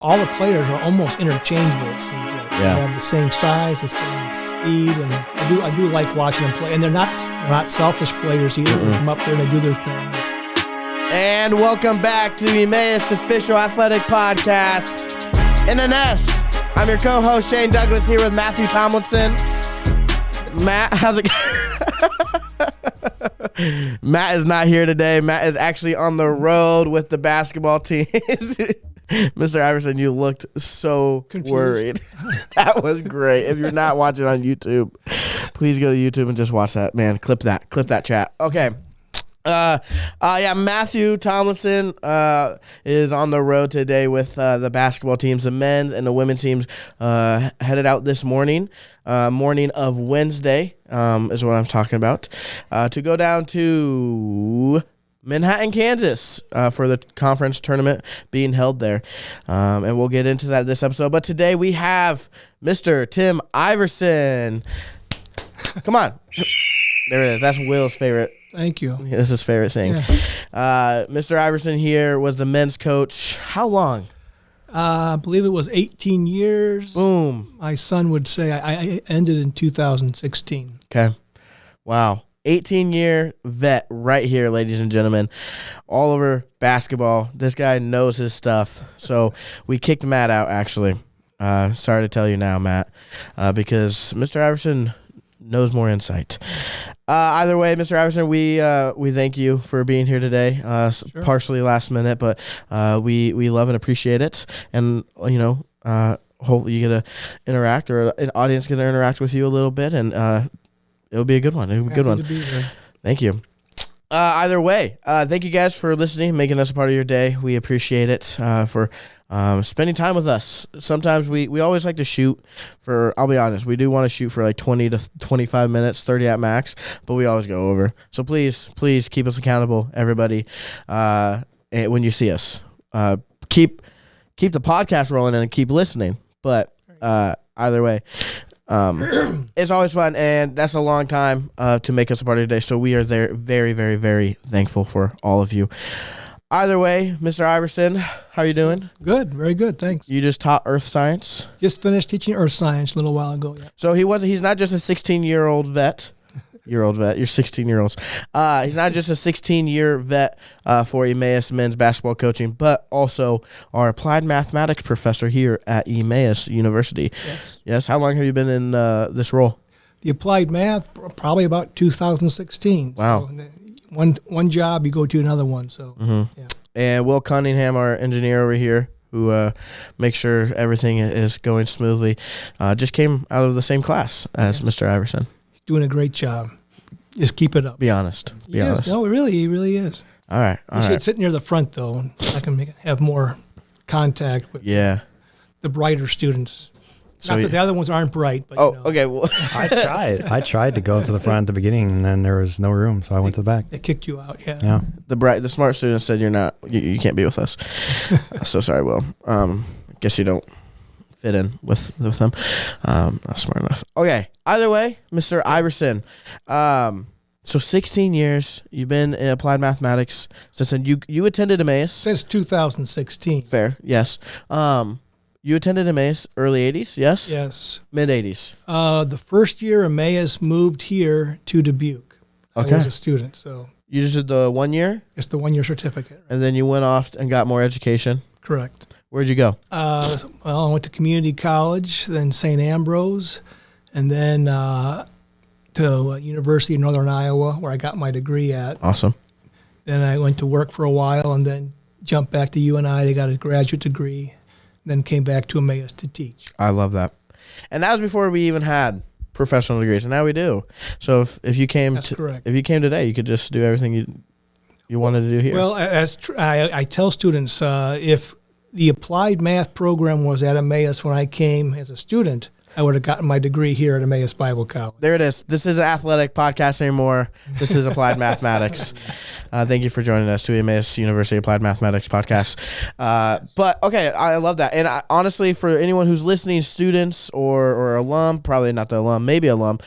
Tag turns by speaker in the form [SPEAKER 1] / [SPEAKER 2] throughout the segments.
[SPEAKER 1] all the players are almost interchangeable, it seems like.
[SPEAKER 2] Yeah.
[SPEAKER 1] They have the same size, the same speed, and I do like watching them play. And they're not selfish players either. They come up there and they do their thing.
[SPEAKER 2] And welcome back to the Emmaus Official Athletic Podcast. NNS. I'm your co-host, Shane Douglas, here with Matthew Tomlinson. Matt, how's it going? Matt is not here today. Matt is actually on the road with the basketball team. Mr. Iverson, you looked so
[SPEAKER 1] confused.
[SPEAKER 2] Worried. That was great. If you're not watching on YouTube, please go to YouTube and just watch that. Man, clip that chat. Okay. Matthew Tomlinson is on the road today with the basketball teams. The men's and the women's teams headed out this morning of Wednesday is what I'm talking about, to go down to Manhattan, Kansas, for the conference tournament being held there. And we'll get into that this episode. But today we have Mr. Tim Iverson. Come on. There it is. That's Will's favorite.
[SPEAKER 1] Thank you.
[SPEAKER 2] That's his favorite thing.
[SPEAKER 1] Yeah.
[SPEAKER 2] Mr. Iverson here was the men's coach. How long?
[SPEAKER 1] I believe it was 18 years.
[SPEAKER 2] Boom.
[SPEAKER 1] My son would say I ended in 2016.
[SPEAKER 2] Okay. Wow. 18-year vet right here, ladies and gentlemen, all over basketball. This guy knows his stuff. So we kicked Matt out, actually. Sorry to tell you now, Matt, because Mr. Iverson knows more insight. Either way, Mr. Iverson, we thank you for being here today. Sure. Partially last minute, but we love and appreciate it. And, hopefully you get to interact, or an audience get to interact with you a little bit, and it'll be a good one. It'll be a good one. Thank you. Either way, thank you guys for listening, making us a part of your day. We appreciate it, for spending time with us. Sometimes we always like to shoot for, I'll be honest, we do want to shoot for like 20 to 25 minutes, 30 at max, but we always go over. So please keep us accountable, everybody, when you see us. Keep the podcast rolling and keep listening. But either way, it's always fun, and that's a long time to make us a part of today. So we are there, very, very, very thankful for all of you. Either way, Mr. Iverson, how are you doing?
[SPEAKER 1] Good, very good, thanks.
[SPEAKER 2] You just taught earth science?
[SPEAKER 1] Just finished teaching earth science a little while ago. Yeah.
[SPEAKER 2] So he's not just a 16-year-old vet. You're 16-year-olds. He's not just a 16-year vet for Emmaus men's basketball coaching, but also our applied mathematics professor here at Emmaus University. Yes. How long have you been in this role?
[SPEAKER 1] The applied math, probably about 2016.
[SPEAKER 2] Wow.
[SPEAKER 1] So one job, you go to another one. So, yeah.
[SPEAKER 2] And Will Cunningham, our engineer over here, who makes sure everything is going smoothly, just came out of the same class as Mr. Iverson. He's
[SPEAKER 1] doing a great job. Just keep it up.
[SPEAKER 2] Be honest. Be honest.
[SPEAKER 1] No, he really is.
[SPEAKER 2] All right.
[SPEAKER 1] You should sit near the front, though. I can have more contact with the brighter students.
[SPEAKER 2] So
[SPEAKER 1] Not that the other ones aren't bright. But,
[SPEAKER 2] okay. Well,
[SPEAKER 3] I tried to go to the front at the beginning, and then there was no room, so I went to the back.
[SPEAKER 1] They kicked you out,
[SPEAKER 3] Yeah.
[SPEAKER 2] The smart students said you can't be with us. So sorry, Will. Guess you don't fit in with them. Not smart enough. Okay. Either way, Mr. Iverson. So 16 years you've been in applied mathematics. Since then, you attended Emmaus
[SPEAKER 1] since 2016.
[SPEAKER 2] Fair, yes. You attended Emmaus early 80s, yes?
[SPEAKER 1] Yes.
[SPEAKER 2] Mid 80s.
[SPEAKER 1] The first year Emmaus moved here to Dubuque.
[SPEAKER 2] Okay.
[SPEAKER 1] I was a student, so.
[SPEAKER 2] You just did the 1 year?
[SPEAKER 1] It's the 1 year certificate. Right?
[SPEAKER 2] And then you went off and got more education?
[SPEAKER 1] Correct.
[SPEAKER 2] Where'd you go?
[SPEAKER 1] I went to community college, then St. Ambrose, and then to University of Northern Iowa, where I got my degree at.
[SPEAKER 2] Awesome.
[SPEAKER 1] Then I went to work for a while, and then jumped back to UNI to get a graduate degree, then came back to Emmaus to teach.
[SPEAKER 2] I love that. And that was before we even had professional degrees, and now we do. So if you came today, you could just do everything you wanted to do here.
[SPEAKER 1] Well, I tell students, if the applied math program was at Emmaus when I came as a student, I would have gotten my degree here at Emmaus Bible College.
[SPEAKER 2] There it is. This isn't athletic podcast anymore. This is applied mathematics. Thank you for joining us to Emmaus University Applied Mathematics podcast. But okay, I love that. And honestly, for anyone who's listening, students or alum, probably not the alum, maybe alum,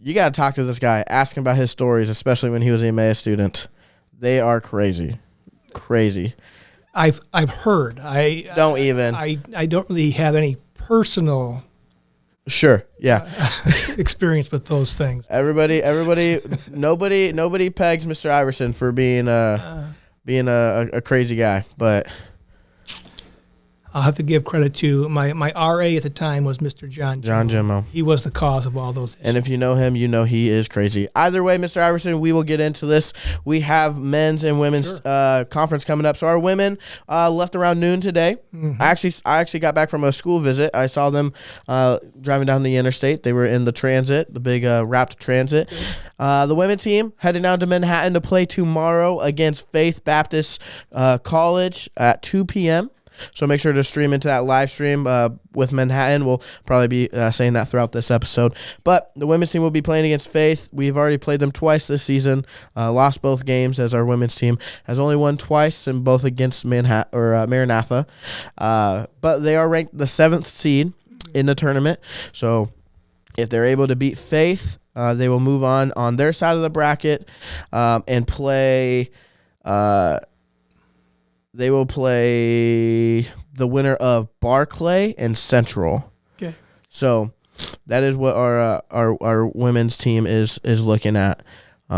[SPEAKER 2] you got to talk to this guy, ask him about his stories, especially when he was an Emmaus student. They are crazy.
[SPEAKER 1] I've heard.
[SPEAKER 2] Don't even.
[SPEAKER 1] I don't really have any personal
[SPEAKER 2] Sure. Yeah.
[SPEAKER 1] experience with those things.
[SPEAKER 2] Everybody, nobody pegs Mr. Iverson for being a crazy guy, but
[SPEAKER 1] I'll have to give credit to my RA at the time was Mr. John
[SPEAKER 2] Jimmo.
[SPEAKER 1] He was the cause of all those issues.
[SPEAKER 2] And if you know him, you know he is crazy. Either way, Mr. Iverson, we will get into this. We have men's and women's conference coming up. So our women left around noon today. Mm-hmm. I actually got back from a school visit. I saw them driving down the interstate. They were in the transit, the big wrapped transit. The women's team heading down to Manhattan to play tomorrow against Faith Baptist College at 2 p.m. So make sure to stream into that live stream with Manhattan. We'll probably be saying that throughout this episode. But the women's team will be playing against Faith. We've already played them twice this season. Lost both games as our women's team has only won twice, and both against Maranatha. But they are ranked the 7th seed in the tournament. So if they're able to beat Faith, they will move on their side of the bracket and play. They will play the winner of Barclay and Central.
[SPEAKER 1] Okay.
[SPEAKER 2] So that is what our women's team is looking at.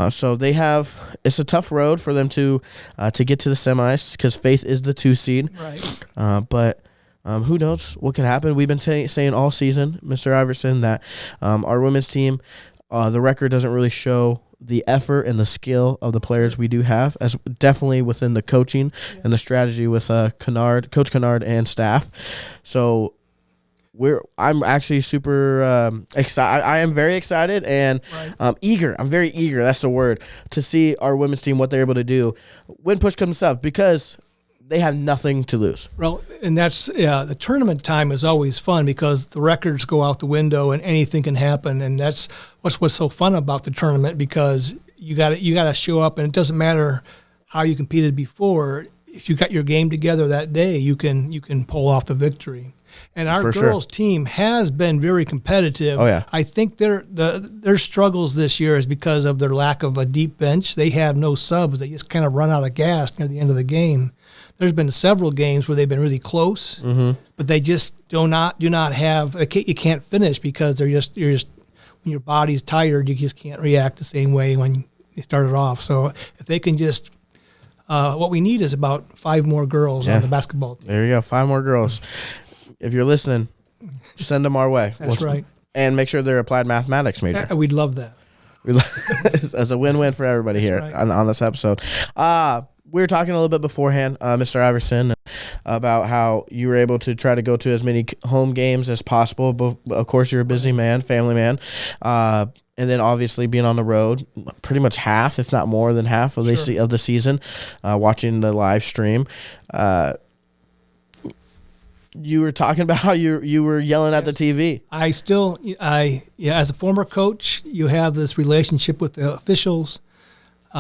[SPEAKER 2] So they have, it's a tough road for them to get to the semis because Faith is the 2 seed.
[SPEAKER 1] Right.
[SPEAKER 2] But who knows what can happen? We've been saying all season, Mr. Iverson, that our women's team, the record doesn't really show the effort and the skill of the players we do have, as definitely within the coaching and the strategy with Coach Kennard and staff. So I'm actually super excited. I am very excited and eager. I'm very eager. That's the word, to see our women's team, what they're able to do when push comes to shove, because they have nothing to lose.
[SPEAKER 1] Well, and that's the tournament time is always fun because the records go out the window and anything can happen, and that's what's so fun about the tournament, because you got to show up, and it doesn't matter how you competed before. If you got your game together that day, you can pull off the victory. And our girls' team has been very competitive.
[SPEAKER 2] Oh, yeah.
[SPEAKER 1] I think their struggles this year is because of their lack of a deep bench. They have no subs. They just kind of run out of gas near the end of the game. There's been several games where they've been really close, but they just do not have. You can't finish because you're just when your body's tired, you just can't react the same way when you started off. So if they can just, what we need is about 5 more girls on the basketball team.
[SPEAKER 2] There you go, 5 more girls. If you're listening, send them our way.
[SPEAKER 1] That's right.
[SPEAKER 2] And make sure they're applied mathematics major.
[SPEAKER 1] We'd love that.
[SPEAKER 2] As a win-win for everybody here on this episode. We were talking a little bit beforehand, Mr. Iverson, about how you were able to try to go to as many home games as possible. But of course, you're a busy man, family man. And then obviously being on the road, pretty much half, if not more than half of the season, watching the live stream. You were talking about how you were yelling at the TV. As a former coach, you have this relationship with the officials.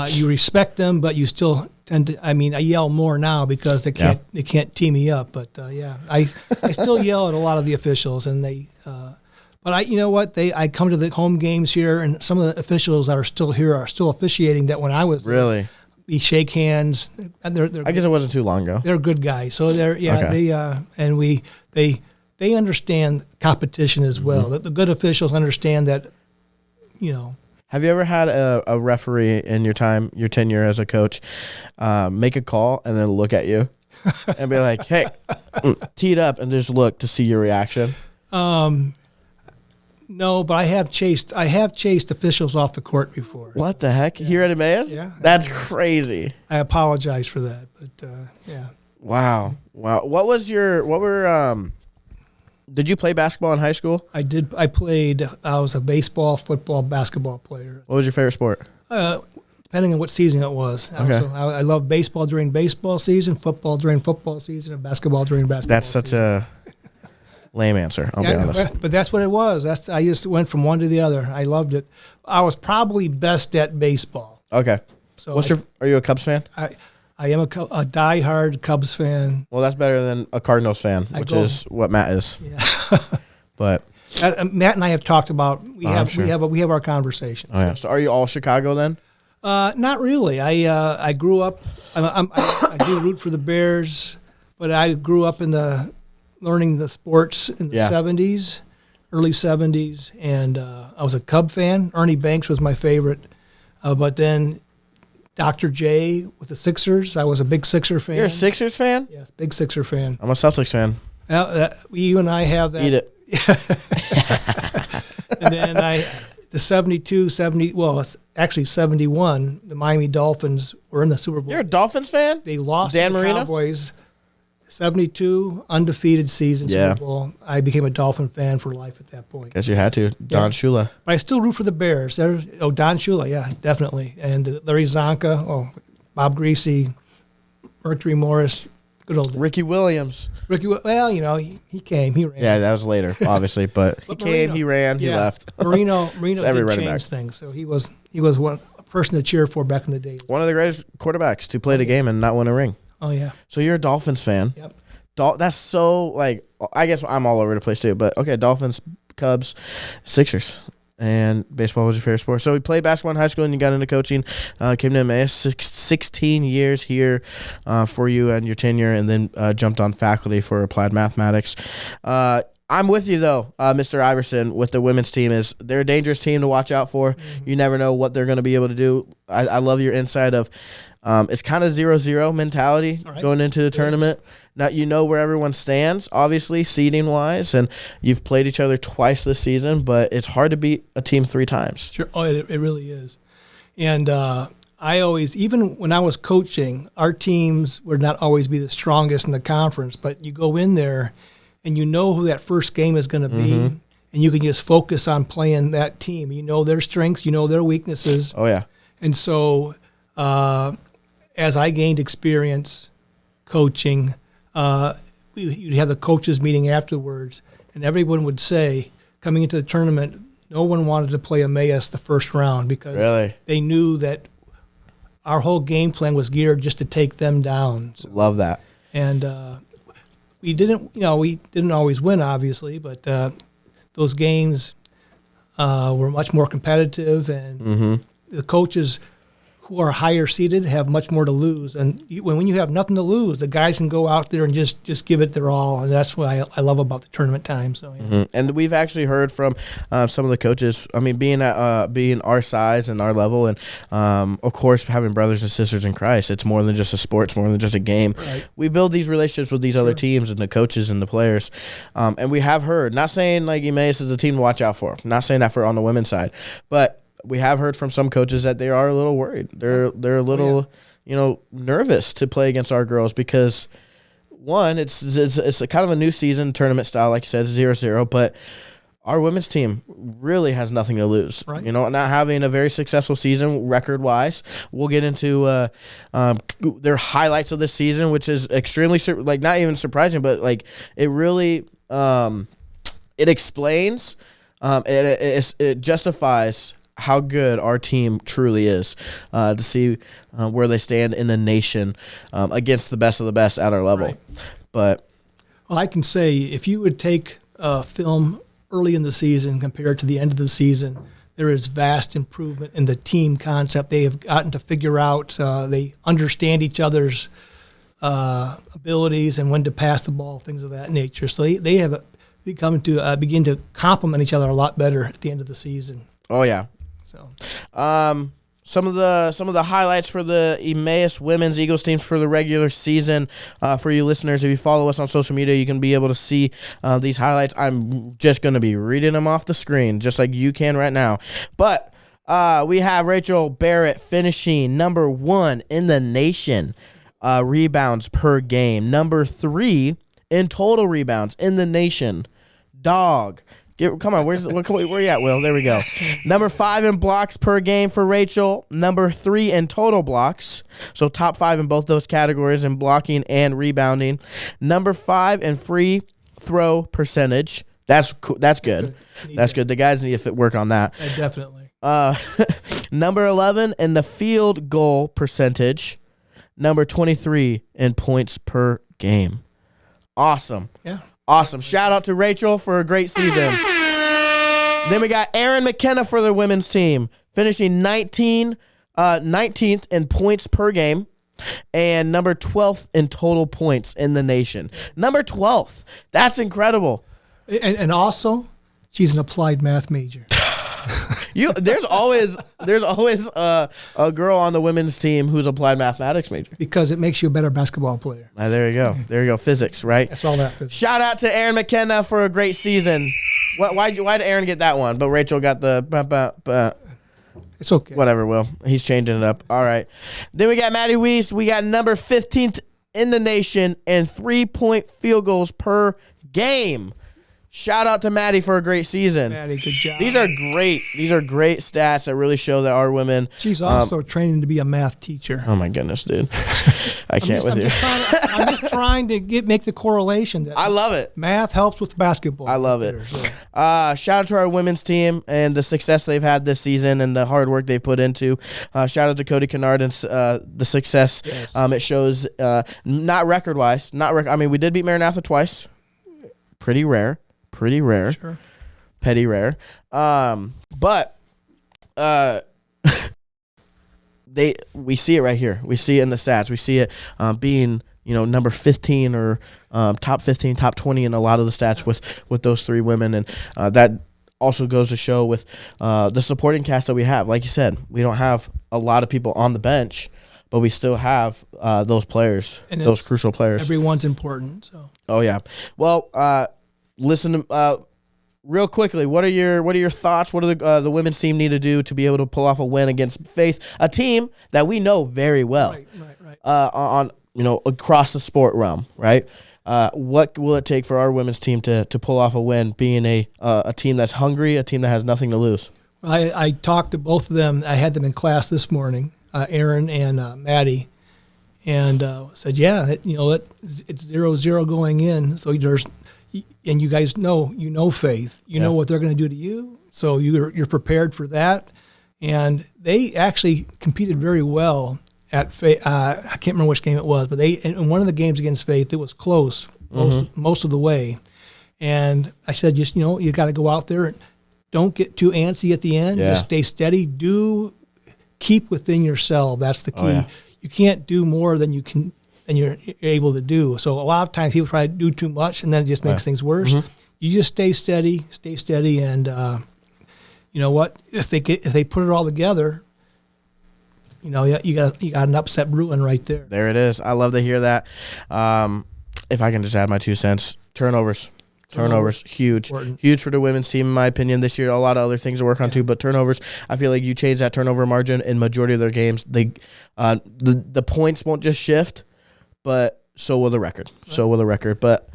[SPEAKER 2] You respect them, but you still tend to. I yell more now because they can't tee me up. But I still yell at a lot of the officials, and they. But you know what? I come to the home games here, and some of the officials that are still here are still officiating that when I was really.
[SPEAKER 1] We shake hands. And they're
[SPEAKER 2] I guess it wasn't too long ago.
[SPEAKER 1] They're good guys, so they understand competition as well. The good officials understand that,
[SPEAKER 2] Have you ever had a referee in your tenure as a coach, make a call and then look at you and be like, "Hey, tee it up," and just look to see your reaction?
[SPEAKER 1] No, but I have chased officials off the court before.
[SPEAKER 2] What the heck? Here at Emmaus?
[SPEAKER 1] Yeah.
[SPEAKER 2] That's crazy.
[SPEAKER 1] I apologize for that, but yeah.
[SPEAKER 2] Wow. Did you play basketball in high school?
[SPEAKER 1] I did. I was a baseball, football, basketball player.
[SPEAKER 2] What was your favorite sport?
[SPEAKER 1] Depending on what season it was.
[SPEAKER 2] Okay.
[SPEAKER 1] I love baseball during baseball season, football during football season, and basketball during basketball season.
[SPEAKER 2] That's such a lame answer, I'll be honest.
[SPEAKER 1] But that's what it was. I just went from one to the other. I loved it. I was probably best at baseball.
[SPEAKER 2] Okay.
[SPEAKER 1] So
[SPEAKER 2] are you a Cubs fan?
[SPEAKER 1] I am a diehard Cubs fan.
[SPEAKER 2] Well, that's better than a Cardinals fan, which is what Matt is.
[SPEAKER 1] Yeah.
[SPEAKER 2] But
[SPEAKER 1] Matt and I have talked about we have our conversation.
[SPEAKER 2] Oh yeah. So are you all Chicago then?
[SPEAKER 1] Not really. I grew up. I do root for the Bears, but I grew up learning the sports in the '70s, early '70s, and I was a Cub fan. Ernie Banks was my favorite, but then Dr. J with the Sixers. I was a big Sixer fan.
[SPEAKER 2] You're a Sixers fan?
[SPEAKER 1] Yes, big Sixer fan.
[SPEAKER 2] I'm a Celtics fan.
[SPEAKER 1] You and I have that.
[SPEAKER 2] Eat it.
[SPEAKER 1] And then the 72, 70, well, it's actually 71, the Miami Dolphins were in the Super Bowl.
[SPEAKER 2] You're a Dolphins fan?
[SPEAKER 1] They lost
[SPEAKER 2] Dan
[SPEAKER 1] to the
[SPEAKER 2] Marino?
[SPEAKER 1] Cowboys. 72, undefeated season,
[SPEAKER 2] Yeah.
[SPEAKER 1] Super Bowl. I became a Dolphin fan for life at that point.
[SPEAKER 2] Guess you had to. Don Shula.
[SPEAKER 1] But I still root for the Bears. Don Shula, yeah, definitely. And Larry Zonka, Bob Greasy, Mercury Morris, good old
[SPEAKER 2] Ricky Williams.
[SPEAKER 1] Ricky. Well, he came, he ran.
[SPEAKER 2] Yeah, that was later, obviously, but he came,
[SPEAKER 1] Marino,
[SPEAKER 2] he ran, he left.
[SPEAKER 1] Marino
[SPEAKER 2] every
[SPEAKER 1] did
[SPEAKER 2] running
[SPEAKER 1] change
[SPEAKER 2] back.
[SPEAKER 1] things. So he was a person to cheer for back in the day.
[SPEAKER 2] One of the greatest quarterbacks to play the game and not win a ring.
[SPEAKER 1] Oh yeah.
[SPEAKER 2] So you're a Dolphins fan.
[SPEAKER 1] Yep.
[SPEAKER 2] That's so, I guess I'm all over the place too, but okay, Dolphins, Cubs, Sixers. And baseball was your favorite sport. So we played basketball in high school and you got into coaching. Came to Emmaus, 16 years here for you and your tenure, and then jumped on faculty for applied mathematics. I'm with you, though, Mr. Iverson, with the women's team. They're a dangerous team to watch out for. Mm-hmm. You never know what they're going to be able to do. I love your insight of it's kind of 0-0 mentality going into the tournament. Now, you know where everyone stands, obviously, seeding-wise, and you've played each other twice this season, but it's hard to beat a team 3 times.
[SPEAKER 1] Sure. Oh, it really is. And I always, even when I was coaching, our teams would not always be the strongest in the conference, but you go in there and you know who that first game is going to be, and you can just focus on playing that team. You know their strengths, you know their weaknesses.
[SPEAKER 2] Oh, yeah.
[SPEAKER 1] And so as I gained experience coaching, you'd have the coaches meeting afterwards, and everyone would say, coming into the tournament, no one wanted to play Emmaus the first round because they knew that our whole game plan was geared just to take them down. So,
[SPEAKER 2] love that.
[SPEAKER 1] And we didn't always win, obviously, but those games were much more competitive, and the coaches who are higher seeded have much more to lose. And when you have nothing to lose, the guys can go out there and just give it their all. And that's what I love about the tournament time. So, yeah.
[SPEAKER 2] And we've actually heard from some of the coaches, I mean, being our size and our level, and of course, having brothers and sisters in Christ, it's more than just a sport, it's more than just a game.
[SPEAKER 1] Right.
[SPEAKER 2] We build these relationships with these other teams and the coaches and the players. And we have heard, not saying like Emmaus is a team to watch out for, not saying that for on the women's side, but we have heard from some coaches that they are a little worried. They're a little, nervous to play against our girls because, one, it's a kind of a new season, tournament style, like you said, 0-0, but our women's team really has nothing to lose.
[SPEAKER 1] Right.
[SPEAKER 2] Not having a very successful season record-wise. We'll get into their highlights of this season, which is extremely, not even surprising, but, it really it explains, it justifies how good our team truly is to see where they stand in the nation against the best of the best at our level.
[SPEAKER 1] Right.
[SPEAKER 2] But
[SPEAKER 1] well, I can say if you would take film early in the season compared to the end of the season, there is vast improvement in the team concept. They have gotten to figure out, they understand each other's abilities and when to pass the ball, things of that nature. So they have begin to complement each other a lot better at the end of the season.
[SPEAKER 2] oh yeah.
[SPEAKER 1] So,
[SPEAKER 2] Some of the highlights for the Emmaus women's Eagles teams for the regular season. For you listeners, if you follow us on social media, you can be able to see these highlights. I'm just going to be reading them off the screen, just like you can right now. But we have Rachel Barrett finishing number 1 in the nation, rebounds per game. Number 3 in total rebounds in the nation. Dog. Come on, where you at, Will? There we go. Number 5 in blocks per game for Rachel. Number 3 in total blocks. So top 5 in both those categories in blocking and rebounding. Number 5 in free throw percentage. That's cool. That's good. That's good. The guys need to work on that.
[SPEAKER 1] definitely.
[SPEAKER 2] Number 11 in the field goal percentage. Number 23 in points per game. Awesome.
[SPEAKER 1] Yeah.
[SPEAKER 2] Awesome. Shout out to Rachel for a great season. Then we got Erin McKenna for the women's team, finishing 19 19th in points per game, and number 12th in total points in the nation. Number 12th. That's incredible.
[SPEAKER 1] And also, she's an applied math major.
[SPEAKER 2] There's always a girl on the women's team who's applied mathematics major.
[SPEAKER 1] Because it makes you a better basketball player.
[SPEAKER 2] There you go. There you go. Physics, right?
[SPEAKER 1] That's all that physics.
[SPEAKER 2] Shout out to Aaron McKenna for a great season. Why did Aaron get that one? But Rachel got the
[SPEAKER 1] It's okay.
[SPEAKER 2] whatever, Will. He's changing it up. All right. Then we got Maddie Weiss. We got number 15th in the nation and 3-point field goals per game. Shout out to Maddie for a great season.
[SPEAKER 1] Maddie, good job.
[SPEAKER 2] These are great. These are great stats that really show that our women.
[SPEAKER 1] She's also training to be a math teacher.
[SPEAKER 2] Oh my goodness, dude! I can't with you.
[SPEAKER 1] I'm just trying to make the correlation. That
[SPEAKER 2] I love it.
[SPEAKER 1] Math helps with basketball.
[SPEAKER 2] I love it. Shout out to our women's team and the success they've had this season and the hard work they've put into. Shout out to Cody Kennard and the success.
[SPEAKER 1] Yes.
[SPEAKER 2] It shows not record wise. I mean, we did beat Maranatha twice. Pretty rare.
[SPEAKER 1] Sure.
[SPEAKER 2] Petty rare. But we see it right here. We see it in the stats. We see it being, number 15 or top 15, top 20 in a lot of the stats with those three women. And that also goes to show with the supporting cast that we have. Like you said, we don't have a lot of people on the bench, but we still have those players, those crucial players.
[SPEAKER 1] Everyone's important. So.
[SPEAKER 2] Oh, yeah. Well, listen to real quickly. What are your thoughts? What do the women's team need to do to be able to pull off a win against Faith, a team that we know very well,
[SPEAKER 1] Right.
[SPEAKER 2] On across the sport realm, right? What will it take for our women's team to pull off a win, being a team that's hungry, a team that has nothing to lose?
[SPEAKER 1] Well, I talked to both of them. I had them in class this morning, Aaron and Maddie, and said, yeah, it's 0-0 going in, so there's. And you guys know Faith. You know what they're going to do to you, so you're prepared for that. And they actually competed very well at Faith. I can't remember which game it was, but in one of the games against Faith, it was close most of the way. And I said, just you got to go out there and don't get too antsy at the end. Just stay steady. Keep within yourself. That's the key. Oh, yeah. You can't do more than you can. And you're able to do. So a lot of times people try to do too much, and then it just makes things worse. Mm-hmm. You just stay steady, and you know what? If they put it all together, you got an upset brewing right there.
[SPEAKER 2] There it is. I love to hear that. If I can just add my 2 cents, turnovers, huge for the women's team in my opinion this year. A lot of other things to work on too, but turnovers, I feel like you change that turnover margin in majority of their games. The points won't just shift, but so will the record. But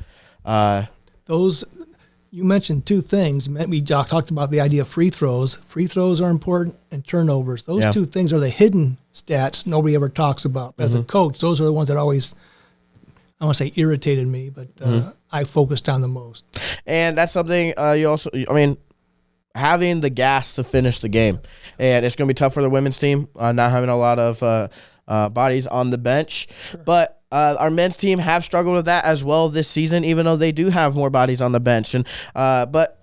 [SPEAKER 1] those, you mentioned 2 things. We talked about the idea of free throws. Free throws are important, and turnovers. Those 2 things are the hidden stats nobody ever talks about. As a coach, those are the ones that always, I don't want to say irritated me, but I focused on the most. And
[SPEAKER 2] that's something having the gas to finish the game. And it's going to be tough for the women's team, not having a lot of bodies on the bench. Sure. But our men's team have struggled with that as well this season, even though they do have more bodies on the bench. And but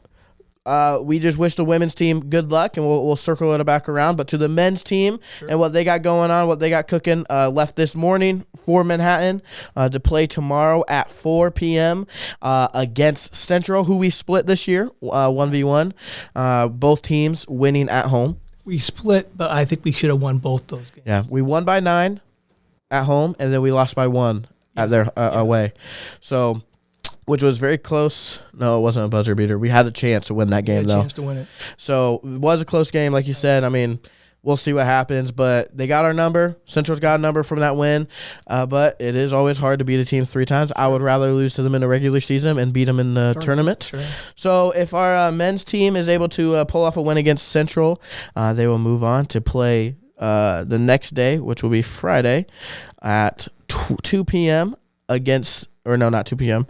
[SPEAKER 2] we just wish the women's team good luck, and we'll circle it back around. But to the men's team and what they got going on, what they got cooking, left this morning for Manhattan to play tomorrow at 4 p.m. Against Central, who we split this year, 1v1. Both teams winning at home. We split, but I think we should have won both those games. Yeah, we won by 9 at home, and then we lost by 1 at their away. So, which was very close. No, it wasn't a buzzer beater. We had a chance to win that game, though. We had a chance to win it. So, it was a close game, like you said. I mean, we'll see what happens, but they got our number. Central's got a number from that win, but it is always hard to beat a team 3 times. I would rather lose to them in the regular season and beat them in the tournament. Sure. So if our men's team is able to pull off a win against Central, they will move on to play the next day, which will be Friday at 2 p.m. against, or no, not 2 p.m.,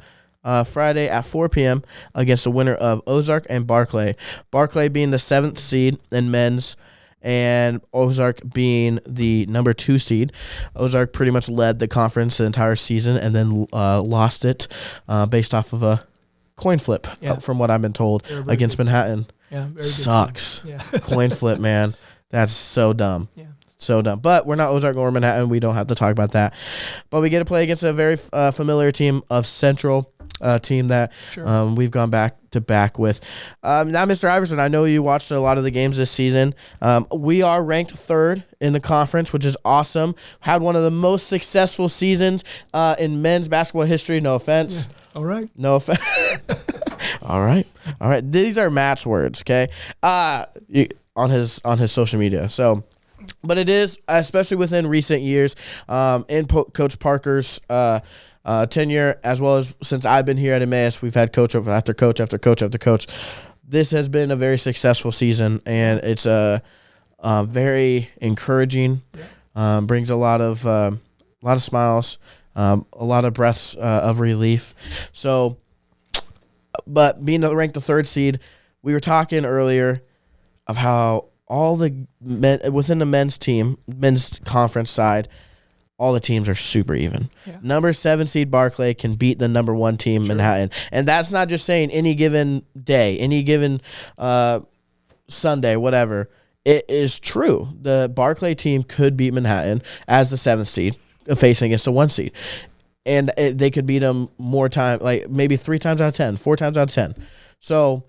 [SPEAKER 2] Friday at 4 p.m. against the winner of Ozark and Barclay. Barclay being the 7th seed in men's, and Ozark being the number 2 seed. Ozark pretty much led the conference the entire season and then lost it based off of a coin flip, from what I've been told, against Manhattan. Yeah, very sucks. Yeah. Coin flip, man. That's so dumb. Yeah. so dumb. But we're not Ozark or Manhattan. We don't have to talk about that. But we get to play against a very familiar team of Central, team that we've gone back to back with. Now, Mr. Iverson, I know you watched a lot of the games this season. We are ranked 3rd in the conference, which is awesome. Had one of the most successful seasons in men's basketball history. No offense.
[SPEAKER 1] Yeah. All right.
[SPEAKER 2] No offense. All right. These are Matt's words, okay? On his social media. So, but it is, especially within recent years, in Coach Parker's tenure, as well as since I've been here at Emmaus, we've had coach after coach after coach after coach. This has been a very successful season, and it's very encouraging. Yeah. Brings a lot of smiles, a lot of breaths of relief. So, but being ranked the 3rd seed, we were talking earlier of how all the men within the men's conference side, all the teams are super even. Yeah. Number 7 seed Barclay can beat the number 1 team Manhattan, and that's not just saying any given day, any given Sunday, whatever. It is true. The Barclay team could beat Manhattan as the 7th seed, facing against the 1 seed. And they could beat them more time, like maybe 3 times out of 10, 4 times out of 10. So,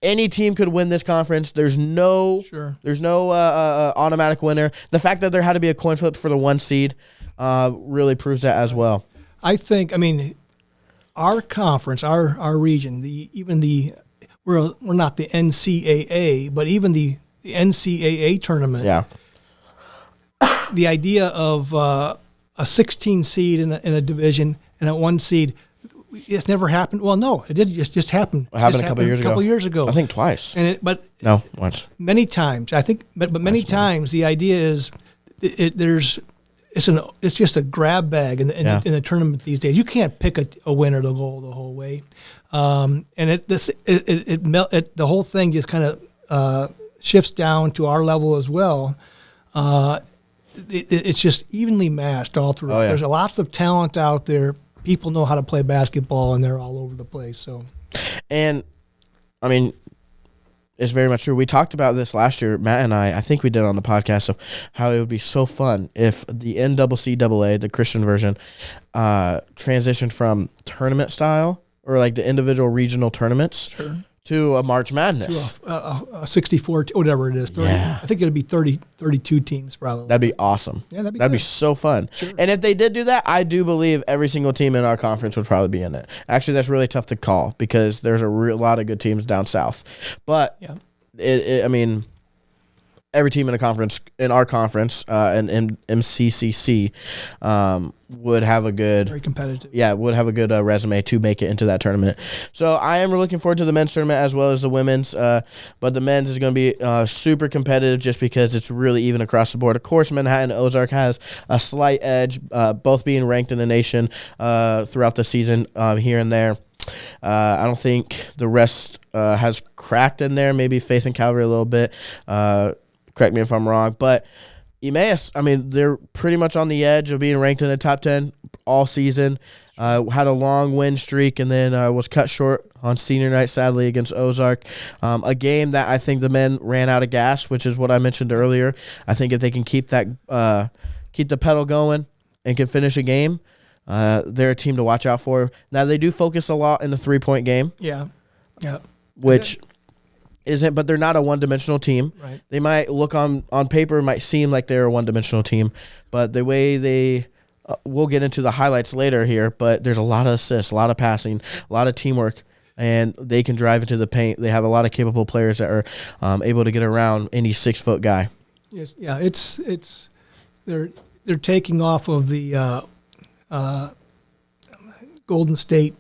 [SPEAKER 2] any team could win this conference. There's no automatic winner. The fact that there had to be a coin flip for the 1 seed really proves that as well.
[SPEAKER 1] I think. I mean, our conference, our region, we're not the NCAA, but even the NCAA tournament.
[SPEAKER 2] Yeah.
[SPEAKER 1] The idea of a 16 seed in a division and a 1 seed, it's never happened. Well, no, it did just happen.
[SPEAKER 2] It happened a couple
[SPEAKER 1] years ago.
[SPEAKER 2] I think twice.
[SPEAKER 1] No,
[SPEAKER 2] once.
[SPEAKER 1] Many times. I think, but many times the idea is it's just a grab bag in the tournament these days. You can't pick a winner to go the whole way, and the whole thing just kind of shifts down to our level as well. It's just evenly matched all through. Oh, yeah. There's lots of talent out there. People know how to play basketball, and they're all over the place. So,
[SPEAKER 2] and I mean, it's very much true. We talked about this last year, Matt and I think we did on the podcast, of how it would be so fun if the NCCAA, the Christian version, transitioned from tournament style or like the individual regional tournaments. Sure. To a March Madness.
[SPEAKER 1] To a 64, whatever it is. 30, yeah. I think it would be 32 teams probably.
[SPEAKER 2] That'd be awesome.
[SPEAKER 1] Yeah,
[SPEAKER 2] that'd be so fun. Sure. And if they did do that, I do believe every single team in our conference would probably be in it. Actually, that's really tough to call because there's a lot of good teams down south. But, yeah. I mean, every team in our conference, and MCCC, would have a good,
[SPEAKER 1] very competitive.
[SPEAKER 2] Yeah, would have a good resume to make it into that tournament. So I am looking forward to the men's tournament as well as the women's. But the men's is going to be super competitive just because it's really even across the board. Of course, Manhattan and Ozark has a slight edge, both being ranked in the nation throughout the season here and there. I don't think the rest has cracked in there. Maybe Faith and Calvary a little bit. Correct me if I'm wrong, but Emmaus, I mean, they're pretty much on the edge of being ranked in the top 10 all season. Had a long win streak and then was cut short on senior night, sadly, against Ozark. A game that I think the men ran out of gas, which is what I mentioned earlier. I think if they can keep the pedal going and can finish a game, they're a team to watch out for. Now, they do focus a lot in the 3-point game.
[SPEAKER 1] Yeah.
[SPEAKER 2] Which isn't, but they're not a one-dimensional team.
[SPEAKER 1] Right.
[SPEAKER 2] They might look on paper, might seem like they're a one-dimensional team, but the way they we'll get into the highlights later here, but there's a lot of assists, a lot of passing, a lot of teamwork, and they can drive into the paint. They have a lot of capable players that are able to get around any 6-foot guy.
[SPEAKER 1] Yes, yeah, it's they're taking off of the Golden State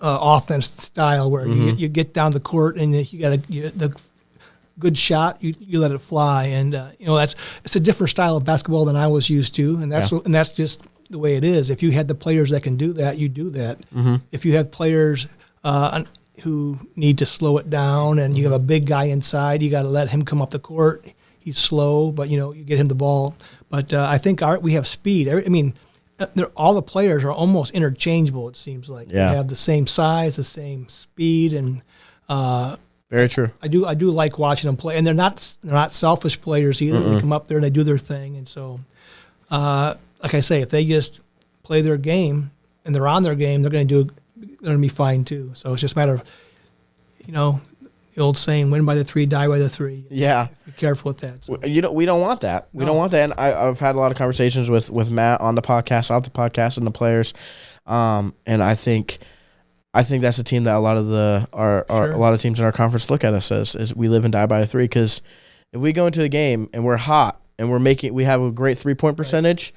[SPEAKER 1] offense style where you get down the court and you got the good shot, you let it fly, and it's a different style of basketball than I was used to, and that's just the way it is. If you had the players that can do that, you do that. Mm-hmm. If you have players who need to slow it down, and you have a big guy inside, you got to let him come up the court. He's slow, but you get him the ball. But I think we have speed. I mean, all the players are almost interchangeable. It seems like they have the same size, the same speed, and
[SPEAKER 2] Very true.
[SPEAKER 1] I do like watching them play, and they're not selfish players either. They come up there and they do their thing, and so, like I say, if they just play their game and they're on their game, they're going to be fine too. So it's just a matter of, the old saying, "Win by the 3, die by the 3."
[SPEAKER 2] Yeah.
[SPEAKER 1] Be careful with that. So.
[SPEAKER 2] We don't want that. We don't want that. And I've had a lot of conversations with Matt on the podcast, off the podcast, and the players, and I think that's a team that a lot of a lot of teams in our conference look at us as is we live and die by a 3. Because if we go into a game and we're hot and we have a great 3-point percentage,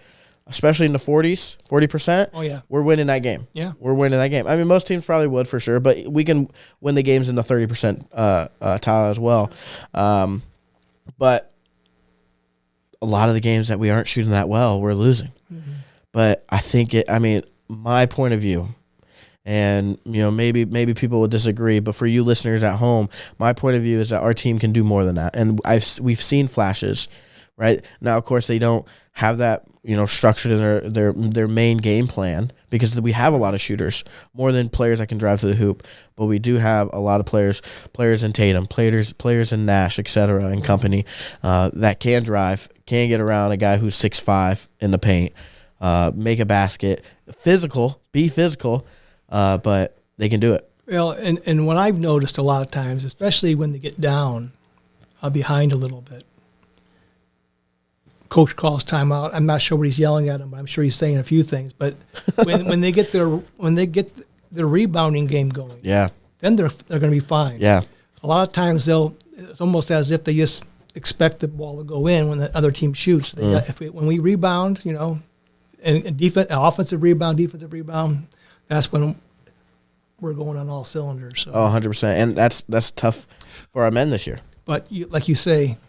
[SPEAKER 2] especially in the 40%.
[SPEAKER 1] Oh yeah,
[SPEAKER 2] we're winning that game.
[SPEAKER 1] Yeah,
[SPEAKER 2] we're winning that game. I mean, most teams probably would for sure, but we can win the games in the 30% tile as well. But a lot of the games that we aren't shooting that well, we're losing. Mm-hmm. But I think my point of view. And maybe people will disagree, but for you listeners at home, my point of view is that our team can do more than that, and we've seen flashes, right? Now, of course, they don't have that structured in their main game plan because we have a lot of shooters, more than players that can drive to the hoop, but we do have a lot of players in Tatum, players in Nash, etc., and company that can drive, can get around a guy who's 6'5" in the paint, make a basket, be physical. But they can do it.
[SPEAKER 1] Well, and what I've noticed a lot of times, especially when they get down behind a little bit, coach calls timeout. I'm not sure what he's yelling at him, but I'm sure he's saying a few things. But when they get their rebounding game going,
[SPEAKER 2] yeah,
[SPEAKER 1] then they're going to be fine.
[SPEAKER 2] Yeah, a
[SPEAKER 1] lot of times it's almost as if they just expect the ball to go in when the other team shoots. When we rebound, and offensive rebound. That's when we're going on all cylinders. So.
[SPEAKER 2] 100%. And that's tough for our men this year.
[SPEAKER 1] But like you say,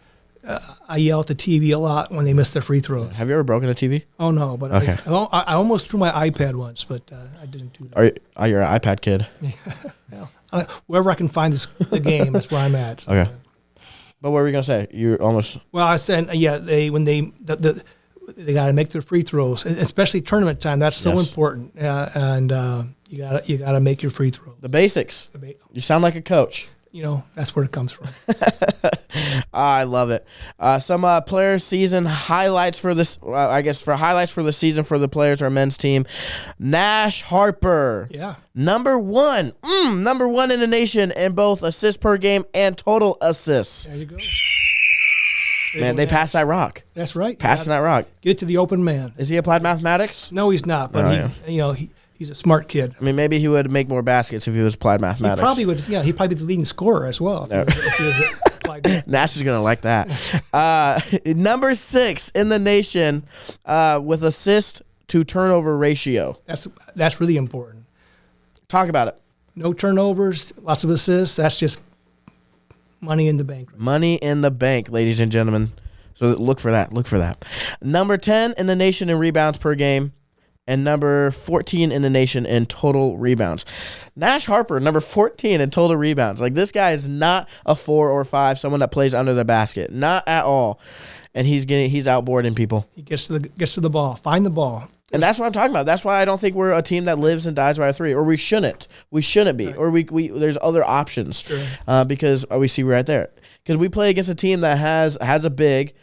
[SPEAKER 1] I yell at the TV a lot when they miss their free throws.
[SPEAKER 2] Have you ever broken a TV?
[SPEAKER 1] Oh, no. But
[SPEAKER 2] okay.
[SPEAKER 1] I almost threw my iPad once, but I didn't do
[SPEAKER 2] that. Are you an iPad kid?
[SPEAKER 1] Yeah. Wherever I can find the game, that's where I'm at. So.
[SPEAKER 2] Okay. But what were you going to say? You almost...
[SPEAKER 1] Well, I said, they got to make their free throws, especially tournament time. That's so important, and you got to make your free throws.
[SPEAKER 2] The basics. You sound like a coach.
[SPEAKER 1] That's where it comes from.
[SPEAKER 2] I love it. Some player season highlights for this. Highlights for the season for the players, our men's team. Nash Harper.
[SPEAKER 1] Yeah.
[SPEAKER 2] Number one in the nation in both assists per game and total assists.
[SPEAKER 1] There you go.
[SPEAKER 2] Man, they passed that rock.
[SPEAKER 1] That's right.
[SPEAKER 2] Passing that rock.
[SPEAKER 1] Get it to the open man.
[SPEAKER 2] Is he applied mathematics?
[SPEAKER 1] No, he's not. But he's a smart kid.
[SPEAKER 2] I mean, maybe he would make more baskets if he was applied mathematics.
[SPEAKER 1] He probably would. Yeah, he'd probably be the leading scorer as well. If he was applied mathematics.
[SPEAKER 2] Nash is gonna like that. Number 6 in the nation with assist to turnover ratio.
[SPEAKER 1] That's really important.
[SPEAKER 2] Talk about it.
[SPEAKER 1] No turnovers, lots of assists. That's just money in the bank. Right?
[SPEAKER 2] Money in the bank, ladies and gentlemen. So look for that. Number 10 in the nation in rebounds per game, and number 14 in the nation in total rebounds. Nash Harper, number 14 in total rebounds. Like, this guy is not a 4 or 5, someone that plays under the basket. Not at all. And he's outboarding people.
[SPEAKER 1] He gets to the ball. Find the ball.
[SPEAKER 2] And that's what I'm talking about. That's why I don't think we're a team that lives and dies by a 3, or we shouldn't. We shouldn't be, right. Or we there's other options, sure. Because we see right there. Because we play against a team that has a big,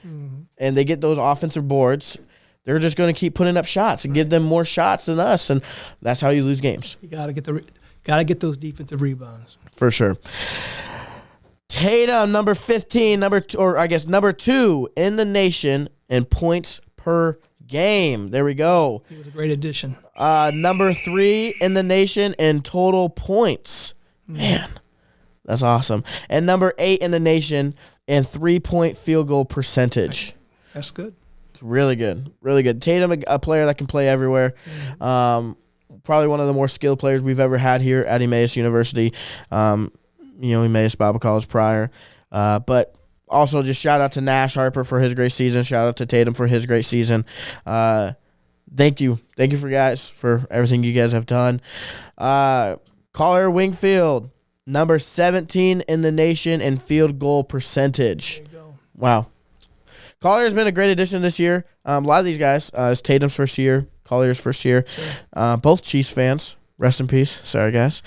[SPEAKER 2] and they get those offensive boards. They're just going to keep putting up shots and give them more shots than us, and that's how you lose games.
[SPEAKER 1] You gotta get those defensive rebounds
[SPEAKER 2] for sure. Tatum, number 15, number 2 in the nation in points per game. There we go.
[SPEAKER 1] He was a great addition.
[SPEAKER 2] Number 3 in the nation in total points. Man, that's awesome. And number 8 in the nation in 3-point field goal percentage.
[SPEAKER 1] That's good.
[SPEAKER 2] It's really good. Really good. Tatum, a player that can play everywhere. Probably one of the more skilled players we've ever had here at Emmaus University. Emmaus Bible College prior. But also, just shout out to Nash Harper for his great season. Shout out to Tatum for his great season. Thank you for everything you guys have done. Collier Wingfield, number 17 in the nation in field goal percentage.
[SPEAKER 1] There you go.
[SPEAKER 2] Wow. Collier's been a great addition this year. A lot of these guys, it's Tatum's first year, Collier's first year. Sure. Both Chiefs fans. Rest in peace. Sorry, guys.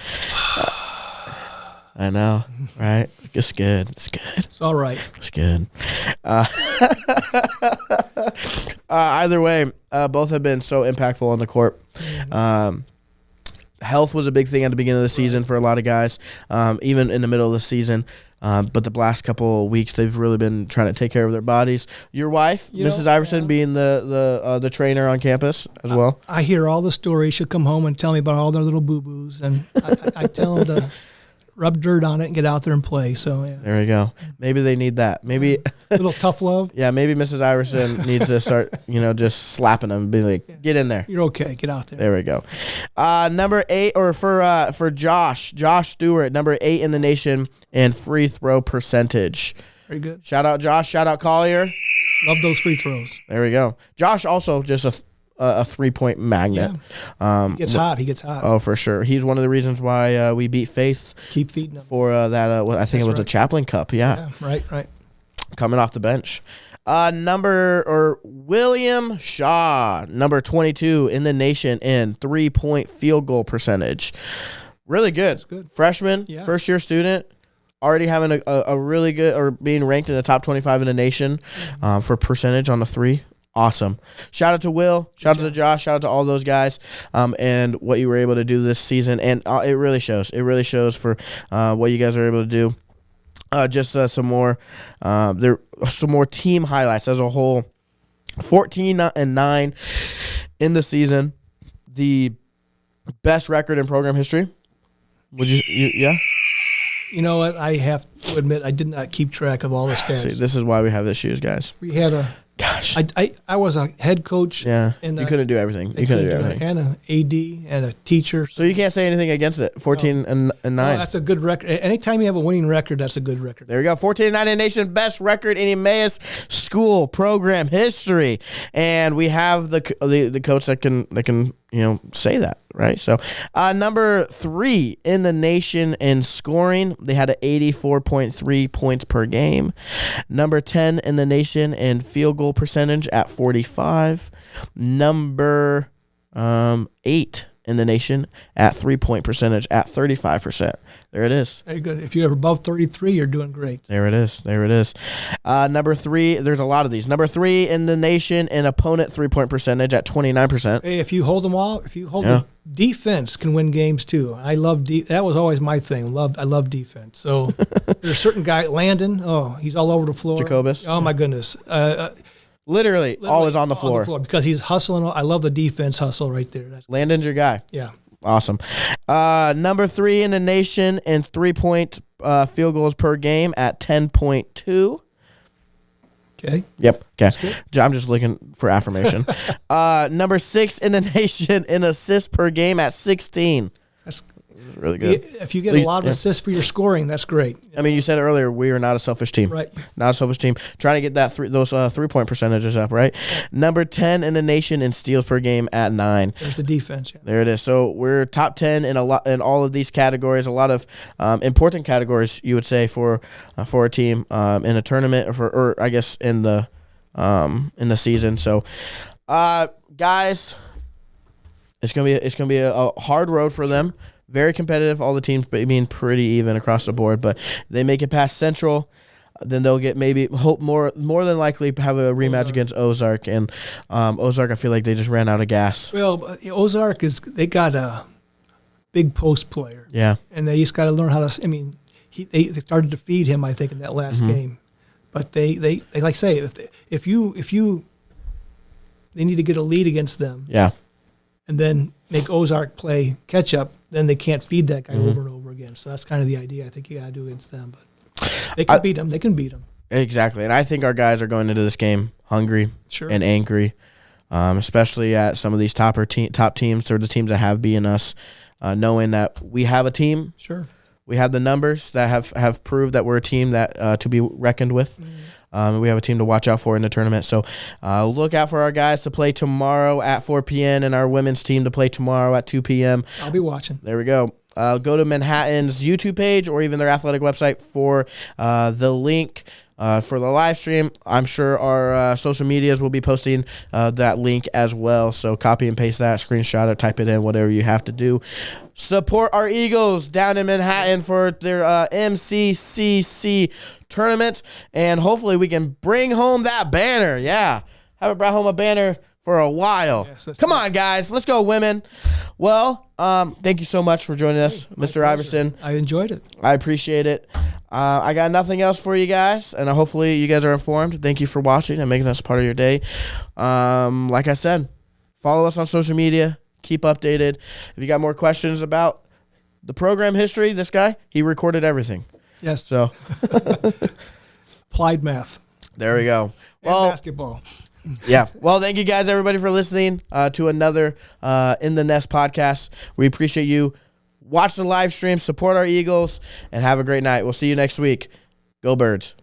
[SPEAKER 2] I know, right? It's good. It's good.
[SPEAKER 1] It's all right.
[SPEAKER 2] It's good. Either way, both have been so impactful on the court. Health was a big thing at the beginning of the season for a lot of guys, even in the middle of the season. But the last couple of weeks, they've really been trying to take care of their bodies. Your wife, Mrs. Iverson, being the trainer on campus as well.
[SPEAKER 1] I hear all the stories. She'll come home and tell me about all their little boo-boos, and I tell them to rub dirt on it and get out there and play. So yeah.
[SPEAKER 2] There we go. Maybe they need that. Maybe
[SPEAKER 1] a little tough love.
[SPEAKER 2] Yeah, maybe Mrs. Iverson needs to start, just slapping them, being like, "Get in there.
[SPEAKER 1] You're okay. Get out there."
[SPEAKER 2] There we go. Number 8, or for Josh Stewart, number 8 in the nation in free throw percentage.
[SPEAKER 1] Very good.
[SPEAKER 2] Shout out Josh. Shout out Collier.
[SPEAKER 1] Love those free throws.
[SPEAKER 2] There we go. Josh also just a 3-point magnet.
[SPEAKER 1] Yeah. He gets hot. He gets hot.
[SPEAKER 2] Oh, for sure. He's one of the reasons why we beat Faith.
[SPEAKER 1] Keep feeding him.
[SPEAKER 2] For that, I think it was a Chaplain Cup. Yeah.
[SPEAKER 1] Right.
[SPEAKER 2] Coming off the bench. William Shaw, number 22 in the nation in 3-point field goal percentage. Really good.
[SPEAKER 1] That's good.
[SPEAKER 2] Freshman, first-year student, already having a really good, or being ranked in the top 25 in the nation for percentage on the 3. Awesome. Shout out to Will. Shout out to Josh. Shout out to all those guys and what you were able to do this season. And it really shows. It really shows for what you guys are able to do. Just some more team highlights as a whole. 14-9 in the season. The best record in program history. Would you yeah?
[SPEAKER 1] You know what? I have to admit I did not keep track of all the stats.
[SPEAKER 2] See, this is why we have the shoes, guys.
[SPEAKER 1] We had
[SPEAKER 2] Gosh.
[SPEAKER 1] I was a head coach.
[SPEAKER 2] Yeah. And you couldn't do everything. You couldn't do everything.
[SPEAKER 1] And an AD and a teacher.
[SPEAKER 2] So you can't say anything against it. 14-9.
[SPEAKER 1] That's a good record. Anytime you have a winning record, that's a good record.
[SPEAKER 2] There we go. 14-9 in nation, best record in Emmaus school program history. And we have the coach that can say that, right? So number 3 in the nation in scoring. They had an 84.3 points per game. Number 10 in the nation in field goal percentage at 45. Number 8 in the nation at 3-point percentage at 35%. There it is.
[SPEAKER 1] Very good. If you're above 33, you're doing great.
[SPEAKER 2] There it is. Number 3, there's a lot of these. Number 3 in the nation in opponent 3-point percentage at 29%.
[SPEAKER 1] Hey, if you hold them all, the defense can win games too. I love that was always my thing. I love defense. So there's a certain guy, Landon. Oh, he's all over the floor.
[SPEAKER 2] Jacobus.
[SPEAKER 1] Oh my goodness.
[SPEAKER 2] Literally always on the floor.
[SPEAKER 1] Because he's hustling. I love the defense hustle right there.
[SPEAKER 2] Landon's your guy.
[SPEAKER 1] Yeah.
[SPEAKER 2] Awesome. Number 3 in the nation in 3-point field goals per game at 10.2.
[SPEAKER 1] Okay.
[SPEAKER 2] Yep. Okay. I'm just looking for affirmation. Number 6 in the nation in assists per game at 16. That's really good.
[SPEAKER 1] If you get a lot of assists for your scoring, that's great.
[SPEAKER 2] I mean, you said it earlier, we are not a selfish team.
[SPEAKER 1] Right.
[SPEAKER 2] Not a selfish team. Trying to get those 3-point percentages up, right? Yeah. Number 10 in the nation in steals per game at 9.
[SPEAKER 1] There's the defense. Yeah.
[SPEAKER 2] There it is. So we're top 10 in all of these categories. A lot of important categories, you would say, for a team in a tournament or I guess in the season. So, guys, it's gonna be a hard road for them. Very competitive, all the teams being pretty even across the board. But they make it past Central, then they'll get more than likely have a rematch against Ozark. And Ozark, I feel like they just ran out of gas.
[SPEAKER 1] Well, Ozark they got a big post player.
[SPEAKER 2] Yeah, and
[SPEAKER 1] they just got to learn how to. I mean, they started to feed him, I think, in that last game. But they like I say, if you they need to get a lead against them.
[SPEAKER 2] Yeah.
[SPEAKER 1] And then make Ozark play catch up, then they can't feed that guy over and over again. So that's kind of the idea I think you got to do against them. But they can beat them. They can beat them.
[SPEAKER 2] Exactly. And I think our guys are going into this game hungry and angry, especially at some of these top teams or the teams that have beaten us, knowing that we have a team.
[SPEAKER 1] Sure.
[SPEAKER 2] We have the numbers that have proved that we're a team that to be reckoned with. We have a team to watch out for in the tournament. So look out for our guys to play tomorrow at 4 p.m. and our women's team to play tomorrow at 2 p.m.
[SPEAKER 1] I'll be watching.
[SPEAKER 2] There we go. Go to Manhattan's YouTube page or even their athletic website for the link for the live stream. I'm sure our social medias will be posting that link as well. So copy and paste that, screenshot it, type it in, whatever you have to do. Support our Eagles down in Manhattan for their MCCC tournament, and hopefully we can bring home that banner. Yeah, haven't brought home a banner for a while. Yes, come on, guys. Let's go, women. Well, thank you so much for joining us, Mr. Iverson.
[SPEAKER 1] I enjoyed it.
[SPEAKER 2] I appreciate it. I got nothing else for you guys, and hopefully you guys are informed. Thank you for watching and making us part of your day. Like I said, follow us on social media. Keep updated. If you got more questions about the program history, this guy, he recorded everything.
[SPEAKER 1] Yes.
[SPEAKER 2] So
[SPEAKER 1] applied math.
[SPEAKER 2] There we go.
[SPEAKER 1] And basketball.
[SPEAKER 2] Yeah. Well, thank you guys, everybody, for listening to another In the Nest podcast. We appreciate you. Watch the live stream, support our Eagles, and have a great night. We'll see you next week. Go Birds.